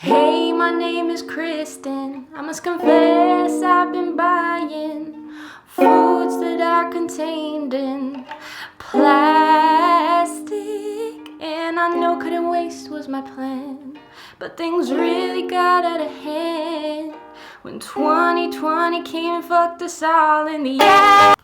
Hey, my name is Kristen. I must confess I've been buying foods that are contained in plastic, and I know cutting waste was my plan, but things really got out of hand when 2020 came and fucked us all in the ass.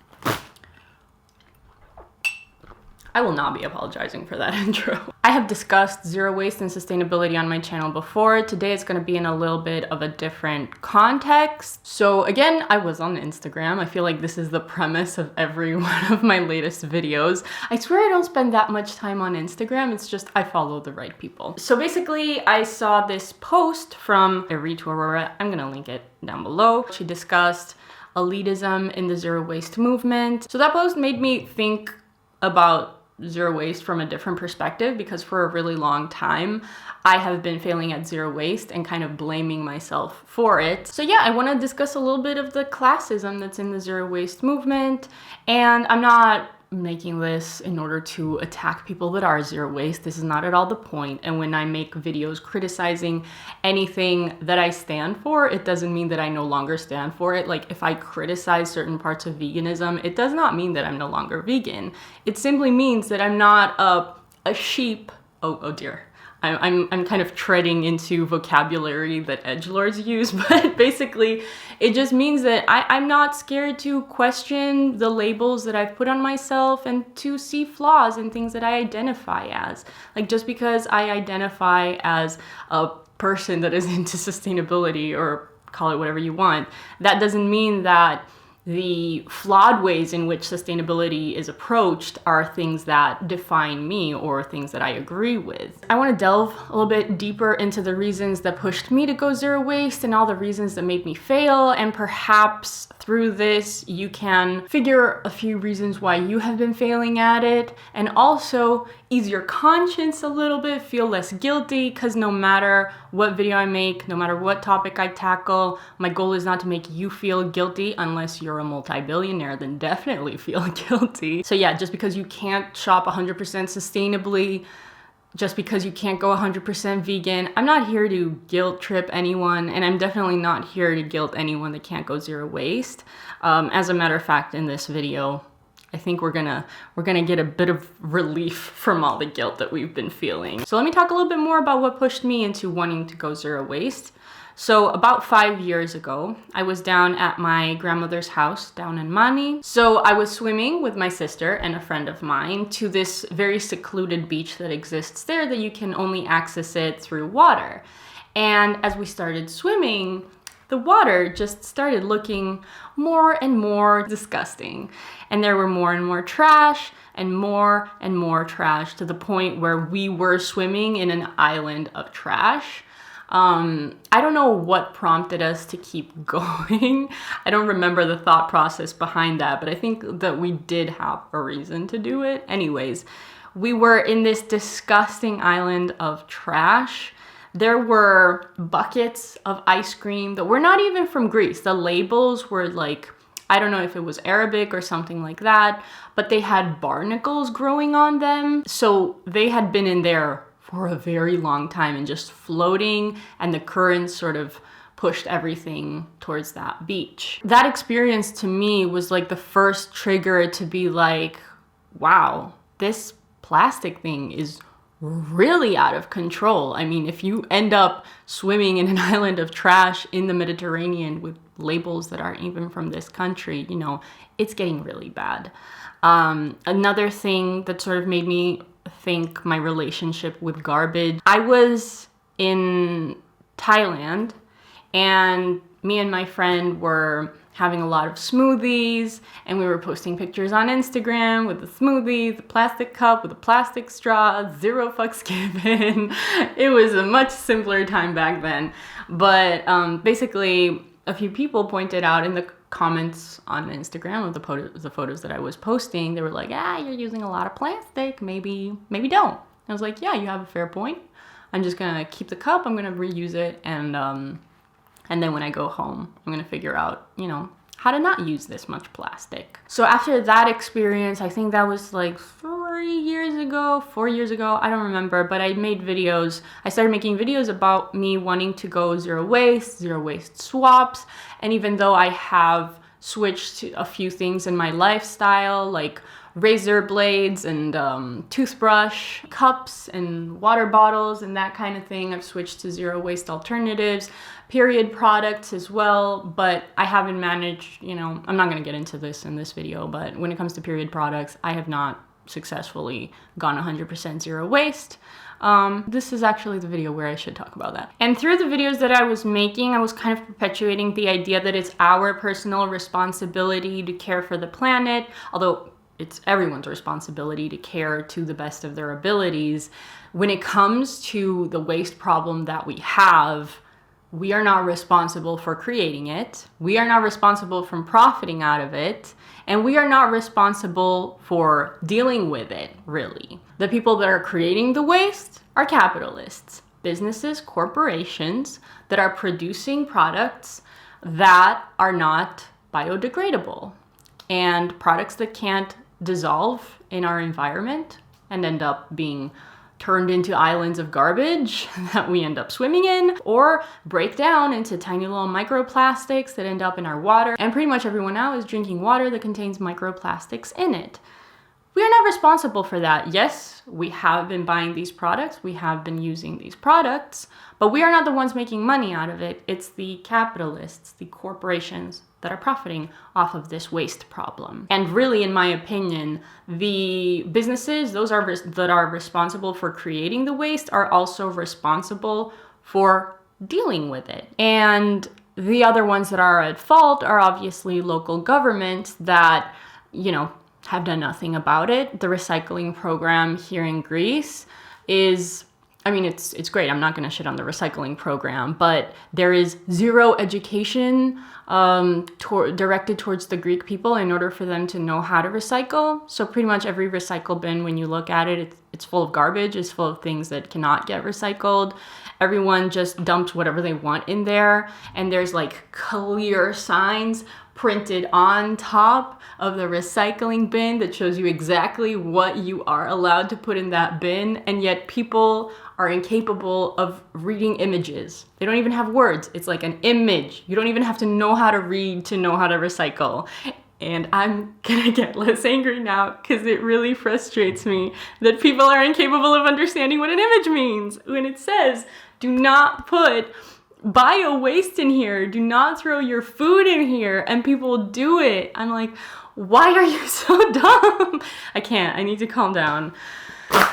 I will not be apologizing for that intro. I have discussed zero waste and sustainability on my channel before. Today it's going to be in a little bit of a different context. So again, I was on Instagram. I feel like this is the premise of every one of my latest videos. I swear I don't spend that much time on Instagram. It's just I follow the right people. So basically I saw this post from Aurora. I'm going to link it down below. She discussed elitism in the zero waste movement. So that post made me think about zero waste from a different perspective, because for a really long time I have been failing at zero waste and kind of blaming myself for it. So yeah, I want to discuss a little bit of the classism that's in the zero waste movement, and I'm not making this in order to attack people that are zero waste. This is not at all the point. And when I make videos criticizing anything that I stand for, it doesn't mean that I no longer stand for it. Like if I criticize certain parts of veganism, it does not mean that I'm no longer vegan. It simply means that I'm not a sheep. Oh dear. I'm kind of treading into vocabulary that edgelords use, but basically it just means that I'm not scared to question the labels that I've put on myself and to see flaws in things that I identify as. Like just because I identify as a person that is into sustainability, or call it whatever you want, that doesn't mean that the flawed ways in which sustainability is approached are things that define me or things that I agree with. I want to delve a little bit deeper into the reasons that pushed me to go zero waste and all the reasons that made me fail, and perhaps through this you can figure a few reasons why you have been failing at it, and also ease your conscience a little bit, feel less guilty, because no matter what video I make, no matter what topic I tackle, my goal is not to make you feel guilty. Unless you're a multi-billionaire, then definitely feel guilty. So yeah, just because you can't shop 100% sustainably, just because you can't go 100% vegan, I'm not here to guilt trip anyone, and I'm definitely not here to guilt anyone that can't go zero waste. As a matter of fact, in this video, I think we're gonna get a bit of relief from all the guilt that we've been feeling. So let me talk a little bit more about what pushed me into wanting to go zero waste. So about 5 years ago, I was down at my grandmother's house down in Mani. So I was swimming with my sister and a friend of mine to this very secluded beach that exists there that you can only access it through water. And as we started swimming, the water just started looking more and more disgusting. And there were more and more trash and more trash, to the point where we were swimming in an island of trash. I don't know what prompted us to keep going. I don't remember the thought process behind that, but I think that we did have a reason to do it. Anyways, we were in this disgusting island of trash. There were buckets of ice cream that were not even from Greece. The labels were like, I don't know if it was Arabic or something like that, but they had barnacles growing on them. So they had been in there for a very long time and just floating, and the current sort of pushed everything towards that beach. That experience to me was like the first trigger to be like, wow, this plastic thing is really out of control. I mean, if you end up swimming in an island of trash in the Mediterranean with labels that aren't even from this country, you know, it's getting really bad. Another thing that sort of made me think my relationship with garbage, I was in Thailand and me and my friend were having a lot of smoothies, and we were posting pictures on Instagram with the smoothie, the plastic cup with a plastic straw, zero fucks given. It was a much simpler time back then. But basically, a few people pointed out in the comments on Instagram of the photos that I was posting, they were like, you're using a lot of plastic, maybe don't. I was like, yeah, you have a fair point. I'm just gonna keep the cup, I'm gonna reuse it, and then when I go home, I'm gonna figure out, you know, how to not use this much plastic. So after that experience, I think that was like 3 4 years ago, I don't remember, but I started making videos about me wanting to go zero waste swaps. And even though I have switched to a few things in my lifestyle, like razor blades and toothbrush, cups and water bottles and that kind of thing, I've switched to zero waste alternatives, period products as well, but I haven't managed, I'm not going to get into this in this video, but when it comes to period products, I have not successfully gone 100% zero waste. This is actually the video where I should talk about that. And through the videos that I was making, I was kind of perpetuating the idea that it's our personal responsibility to care for the planet, although it's everyone's responsibility to care to the best of their abilities. When it comes to the waste problem that we have, we are not responsible for creating it. We are not responsible for profiting out of it. And we are not responsible for dealing with it, really. The people that are creating the waste are capitalists, businesses, corporations that are producing products that are not biodegradable and products that can't dissolve in our environment and end up being turned into islands of garbage that we end up swimming in, or break down into tiny little microplastics that end up in our water. And pretty much everyone now is drinking water that contains microplastics in it. We are not responsible for that. Yes, we have been buying these products, we have been using these products, but we are not the ones making money out of it. It's the capitalists, the corporations that are profiting off of this waste problem. And really, in my opinion, the businesses, that are responsible for creating the waste, are also responsible for dealing with it. And the other ones that are at fault are obviously local governments that, have done nothing about it. The recycling program here in Greece is, it's great. I'm not going to shit on the recycling program, but there is zero education directed towards the Greek people in order for them to know how to recycle. So pretty much every recycle bin, when you look at it, it's full of garbage. It's full of things that cannot get recycled. Everyone just dumps whatever they want in there. And there's like clear signs printed on top of the recycling bin that shows you exactly what you are allowed to put in that bin, and yet people are incapable of reading images. They don't even have words. It's like an image. You don't even have to know how to read to know how to recycle. And I'm gonna get less angry now because it really frustrates me that people are incapable of understanding what an image means. When it says, do not put bio waste in here, do not throw your food in here, and people do it. I'm like, why are you so dumb? I need to calm down.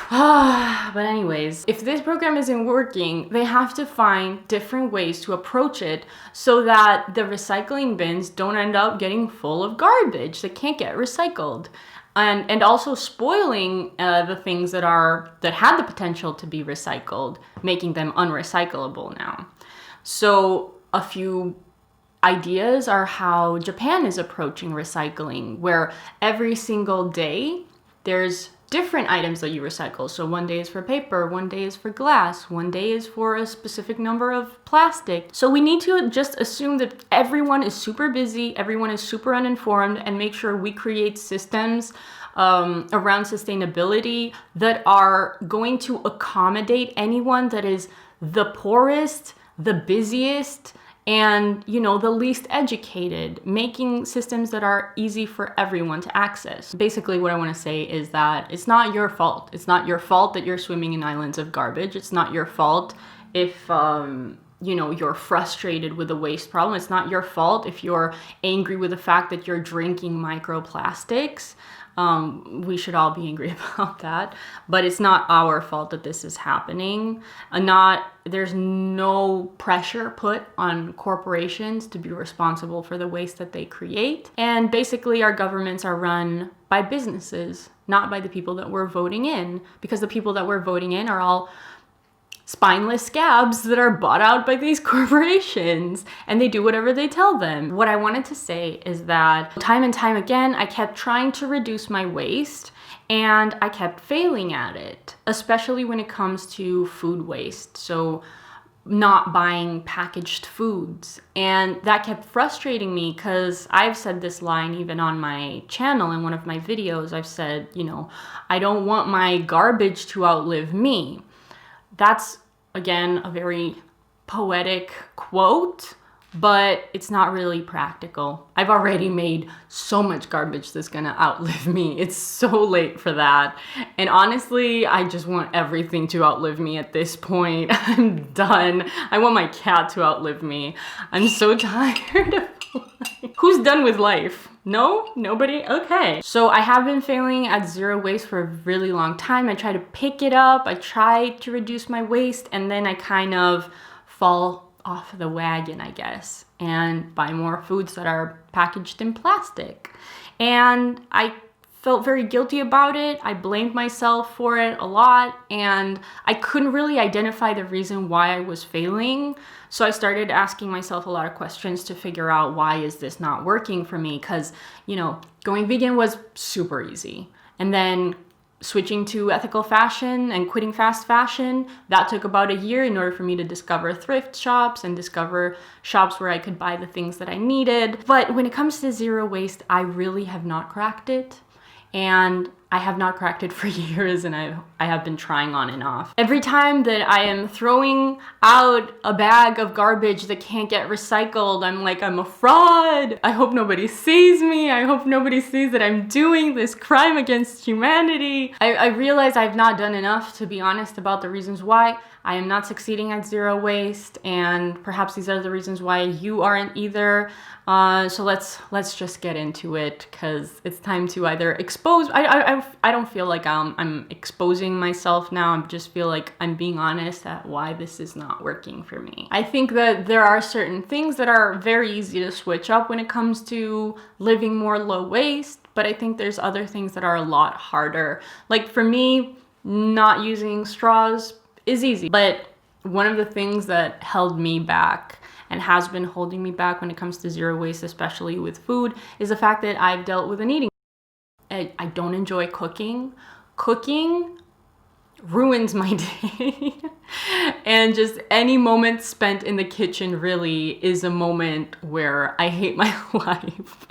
But anyways, if this program isn't working, they have to find different ways to approach it so that the recycling bins don't end up getting full of garbage that can't get recycled. And also spoiling the things that had the potential to be recycled, making them unrecyclable now. So a few ideas are how Japan is approaching recycling, where every single day there's different items that you recycle. So one day is for paper, one day is for glass, one day is for a specific number of plastic. So we need to just assume that everyone is super busy, everyone is super uninformed, and make sure we create systems around sustainability that are going to accommodate anyone that is the poorest, the busiest, and the least educated, making systems that are easy for everyone to access. Basically, what I want to say is that it's not your fault. It's not your fault that you're swimming in islands of garbage. It's not your fault if you're frustrated with the waste problem. It's not your fault if you're angry with the fact that you're drinking microplastics. We should all be angry about that, but it's not our fault that this is happening. There's no pressure put on corporations to be responsible for the waste that they create. And basically our governments are run by businesses, not by the people that we're voting in, because the people that we're voting in are all spineless scabs that are bought out by these corporations, and they do whatever they tell them. What I wanted to say is that time and time again, I kept trying to reduce my waste and I kept failing at it, especially when it comes to food waste. So not buying packaged foods. And that kept frustrating me because I've said this line even on my channel in one of my videos. I've said, you know, I don't want my garbage to outlive me. That's, again, a very poetic quote, but it's not really practical. I've already made so much garbage that's gonna outlive me. It's so late for that. And honestly, I just want everything to outlive me at this point. I'm done. I want my cat to outlive me. I'm so tired of life. Who's done with life? No? Nobody? Okay. So I have been failing at zero waste for a really long time. I try to pick it up. I try to reduce my waste, and then I kind of fall off the wagon, I guess, and buy more foods that are packaged in plastic. And I felt very guilty about it. I blamed myself for it a lot, and I couldn't really identify the reason why I was failing. So I started asking myself a lot of questions to figure out, why is this not working for me? Because, you know, going vegan was super easy. And then switching to ethical fashion and quitting fast fashion, that took about a year in order for me to discover thrift shops and discover shops where I could buy the things that I needed. But when it comes to zero waste, I really have not cracked it. And I have not cracked it for years, and I have been trying on and off. Every time that I am throwing out a bag of garbage that can't get recycled, I'm like, I'm a fraud. I hope nobody sees me. I hope nobody sees that I'm doing this crime against humanity. I realize I've not done enough to be honest about the reasons why I am not succeeding at zero waste, and perhaps these are the reasons why you aren't either. So let's just get into it, because it's time to either expose. I don't feel like I'm exposing myself now. I just feel like I'm being honest at why this is not working for me. I think that there are certain things that are very easy to switch up when it comes to living more low waste, but I think there's other things that are a lot harder. Like for me, not using straws is easy, but one of the things that held me back and has been holding me back when it comes to zero waste, especially with food, is the fact that I've dealt with an eating. I don't enjoy cooking. Cooking ruins my day. And just any moment spent in the kitchen really is a moment where I hate my life.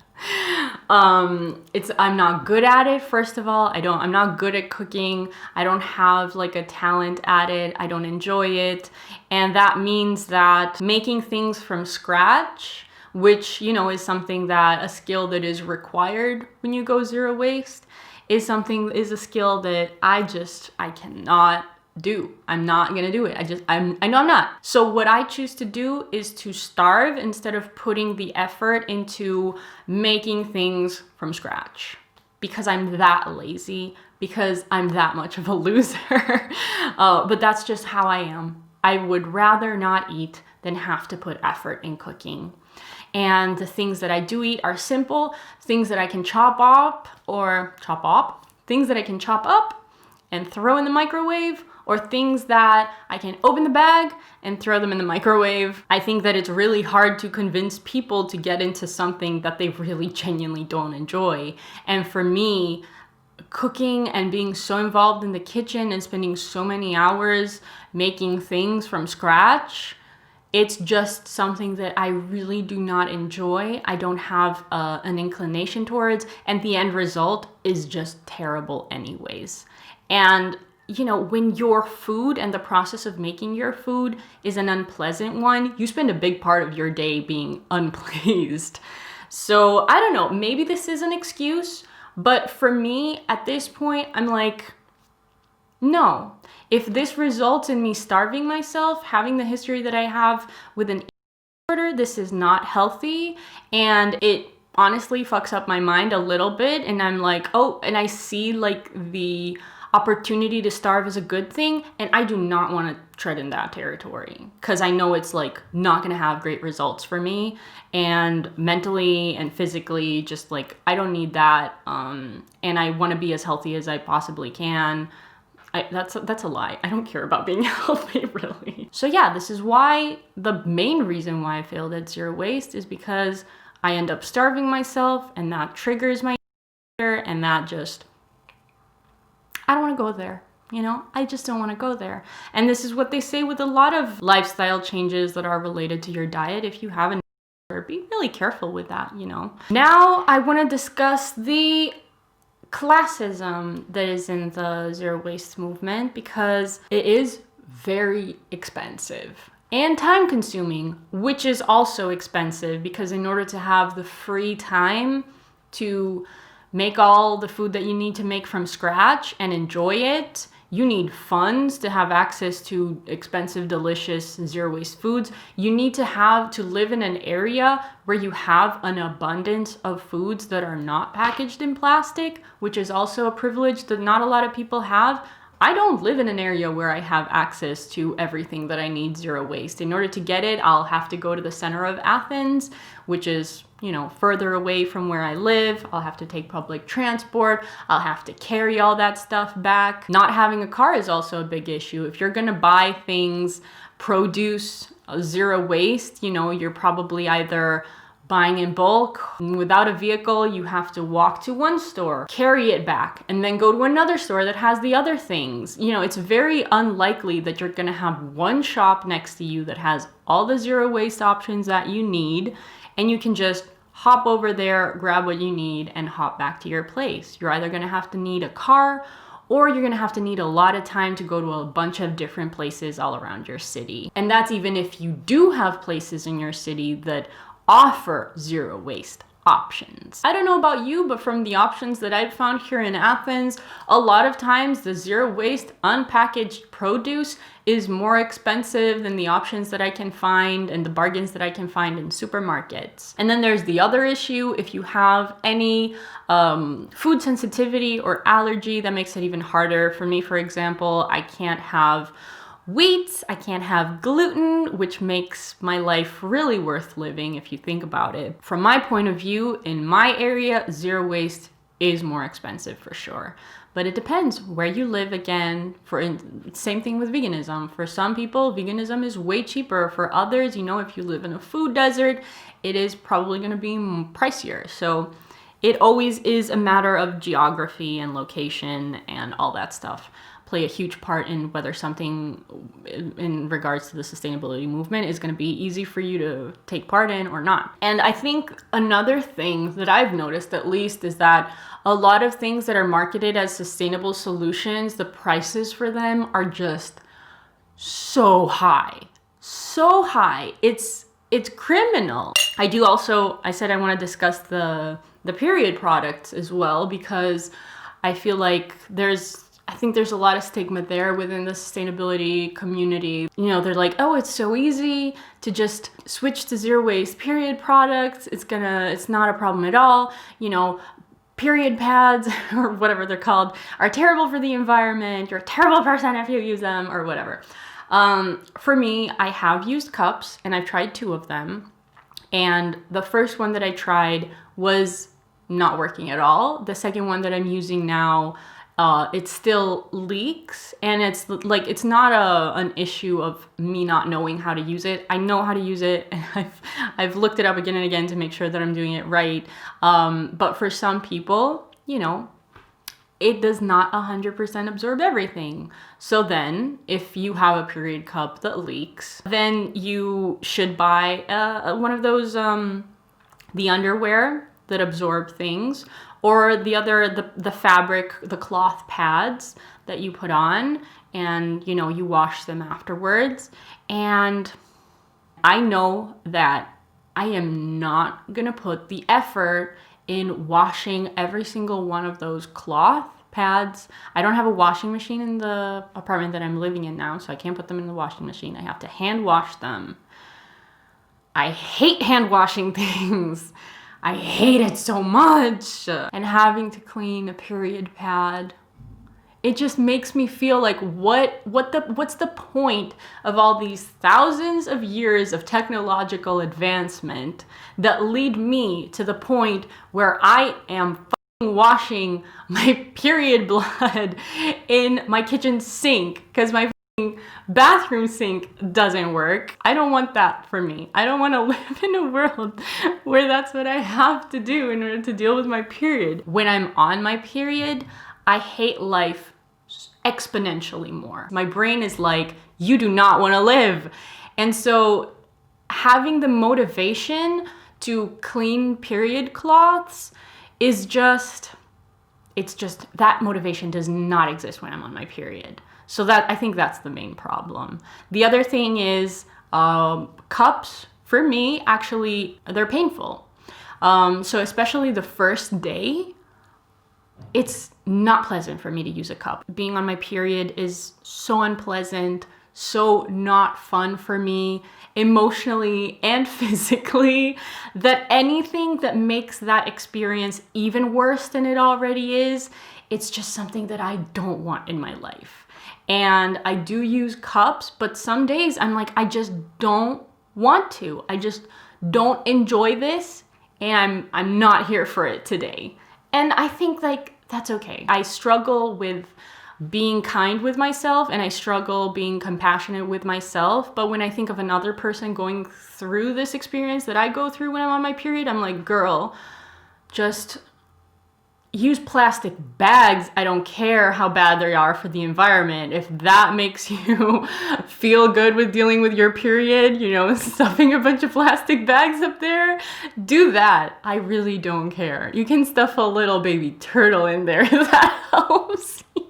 I'm not good at it. First of all, I'm not good at cooking. I don't have like a talent at it. I don't enjoy it. And that means that making things from scratch, which, you know, is something that a skill that is required when you go zero waste, is a skill that I cannot do. I'm not gonna do it. I know I'm not. So what I choose to do is to starve instead of putting the effort into making things from scratch, because I'm that lazy, because I'm that much of a loser. But that's just how I am. I would rather not eat than have to put effort in cooking. And the things that I do eat are simple, things that I can things that I can chop up and throw in the microwave, or things that I can open the bag and throw them in the microwave. I think that it's really hard to convince people to get into something that they really genuinely don't enjoy. And for me, cooking and being so involved in the kitchen and spending so many hours making things from scratch, it's just something that I really do not enjoy. I don't have an inclination towards, and the end result is just terrible anyways. And you know, when your food and the process of making your food is an unpleasant one, you spend a big part of your day being unpleased. So I don't know, maybe this is an excuse, but for me at this point, I'm like, no. If this results in me starving myself, having the history that I have with an eating disorder, this is not healthy, and it honestly fucks up my mind a little bit, and I'm like, oh, and I see like the opportunity to starve is a good thing, and I do not want to tread in that territory, because I know it's like not going to have great results for me, and mentally and physically, just like I don't need that, and I want to be as healthy as I possibly can. That's a lie. I don't care about being healthy, really. So yeah, this is why, the main reason why I failed at zero waste is because I end up starving myself, and that triggers my anger, and that just, I don't want to go there. You know, I just don't want to go there. And this is what they say with a lot of lifestyle changes that are related to your diet. If you have be really careful with that, you know. Now I want to discuss the classism that is in the zero waste movement, because it is very expensive and time consuming, which is also expensive, because in order to have the free time to make all the food that you need to make from scratch and enjoy it, you need funds to have access to expensive, delicious, zero waste foods. You need to live in an area where you have an abundance of foods that are not packaged in plastic, which is also a privilege that not a lot of people have. I don't live in an area where I have access to everything that I need zero waste. In order to get it, I'll have to go to the center of Athens, which is, you know, further away from where I live. I'll have to take public transport. I'll have to carry all that stuff back. Not having a car is also a big issue. If you're gonna buy things, produce zero waste, you know, you're probably either buying in bulk. Without a vehicle, you have to walk to one store, carry it back, and then go to another store that has the other things. You know, it's very unlikely that you're gonna have one shop next to you that has all the zero waste options that you need, and you can just hop over there, grab what you need, and hop back to your place. You're either gonna have to need a car, or you're gonna have to need a lot of time to go to a bunch of different places all around your city. And that's even if you do have places in your city that offer zero waste options. I don't know about you, but from the options that I've found here in Athens, a lot of times the zero waste unpackaged produce is more expensive than the options that I can find and the bargains that I can find in supermarkets. And then there's the other issue. If you have any food sensitivity or allergy, that makes it even harder. For me, for example, I can't have wheat, I can't have gluten, which makes my life really worth living if you think about it. From my point of view, in my area, zero waste is more expensive for sure. But it depends where you live again. Same thing with veganism. For some people, veganism is way cheaper. For others, you know, if you live in a food desert, it is probably gonna be pricier. So it always is a matter of geography and location and all that stuff play a huge part in whether something in regards to the sustainability movement is going to be easy for you to take part in or not. And I think another thing that I've noticed, at least, is that a lot of things that are marketed as sustainable solutions, the prices for them are just so high. So high. It's criminal. I said I want to discuss the period products as well, because I feel like I think there's a lot of stigma there within the sustainability community. You know, they're like, oh, it's so easy to just switch to zero waste period products. It's not a problem at all. You know, period pads or whatever they're called are terrible for the environment. You're a terrible person if you use them, or whatever. For me, I have used cups and I've tried 2 of them. And the first one that I tried was not working at all. The second one that I'm using now, it still leaks, and it's like, it's not an issue of me not knowing how to use it. I know how to use it, and I've looked it up again and again to make sure that I'm doing it right. But for some people, you know, it does not 100% absorb everything. So then, if you have a period cup that leaks, then you should buy one of those, the underwear that absorb things, or the fabric, the cloth pads that you put on, and, you know, you wash them afterwards. And I know that I am not gonna put the effort in washing every single one of those cloth pads. I don't have a washing machine in the apartment that I'm living in now, so I can't put them in the washing machine. I have to hand wash them. I hate hand washing things. I hate it so much. And having to clean a period pad, it just makes me feel like what's the point of all these thousands of years of technological advancement that lead me to the point where I am washing my period blood in my kitchen sink because my bathroom sink doesn't work. I don't want that for me. I don't want to live in a world where that's what I have to do in order to deal with my period. When I'm on my period, I hate life exponentially more. My brain is like, you do not want to live. And so having the motivation to clean period cloths is just, that motivation does not exist when I'm on my period. So I think that's the main problem. The other thing is cups, for me, actually, they're painful. So especially the first day, it's not pleasant for me to use a cup. Being on my period is so unpleasant, so not fun for me, emotionally and physically, that anything that makes that experience even worse than it already is, it's just something that I don't want in my life. And I do use cups, but some days I'm like, I just don't want to. I just don't enjoy this, and I'm not here for it today. And I think like that's okay. I struggle with being kind with myself, and I struggle being compassionate with myself. But when I think of another person going through this experience that I go through when I'm on my period, I'm like, girl, just use plastic bags. I don't care how bad they are for the environment. If that makes you feel good with dealing with your period, you know, stuffing a bunch of plastic bags up there, do that. I really don't care. You can stuff a little baby turtle in there if that helps you.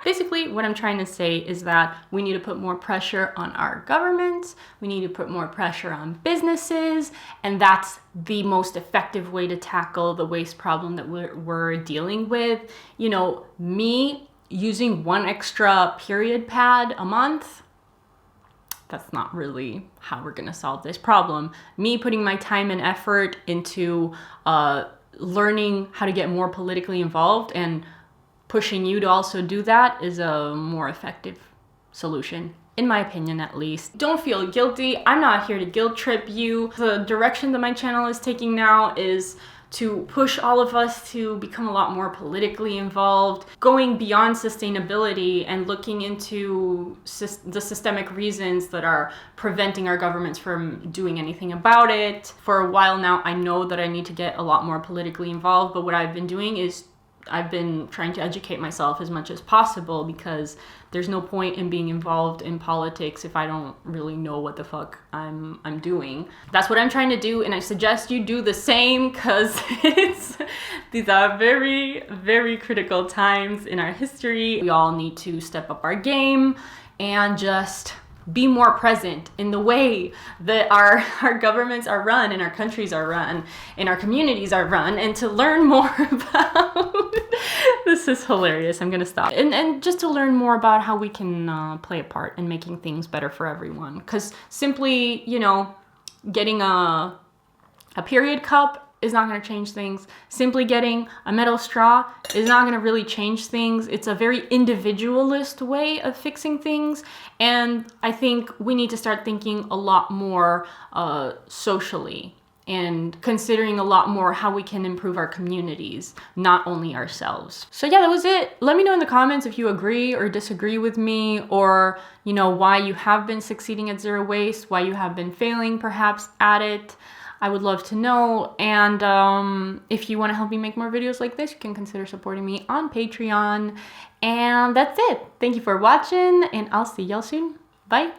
Basically, what I'm trying to say is that we need to put more pressure on our governments, we need to put more pressure on businesses, and that's the most effective way to tackle the waste problem that we're dealing with. You know, me using one extra period pad a month, that's not really how we're gonna solve this problem. Me putting my time and effort into learning how to get more politically involved and pushing you to also do that is a more effective solution, in my opinion at least. Don't feel guilty. I'm not here to guilt trip you. The direction that my channel is taking now is to push all of us to become a lot more politically involved, going beyond sustainability and looking into the systemic reasons that are preventing our governments from doing anything about it. For a while now, I know that I need to get a lot more politically involved, but what I've been doing is I've been trying to educate myself as much as possible, because there's no point in being involved in politics if I don't really know what the fuck I'm doing. That's what I'm trying to do, and I suggest you do the same, because these are very, very critical times in our history. We all need to step up our game and just be more present in the way that our governments are run and our countries are run and our communities are run, and to learn more about this is hilarious. I'm gonna stop. And just to learn more about how we can play a part in making things better for everyone. Because simply, you know, getting a period cup is not going to change things. Simply getting a metal straw is not going to really change things. It's a very individualist way of fixing things. And I think we need to start thinking a lot more socially and considering a lot more how we can improve our communities, not only ourselves. So yeah, that was it. Let me know in the comments if you agree or disagree with me, or you know, why you have been succeeding at zero waste, why you have been failing perhaps at it. I would love to know. And if you want to help me make more videos like this, you can consider supporting me on Patreon. And that's it. Thank you for watching, and I'll see y'all soon. Bye.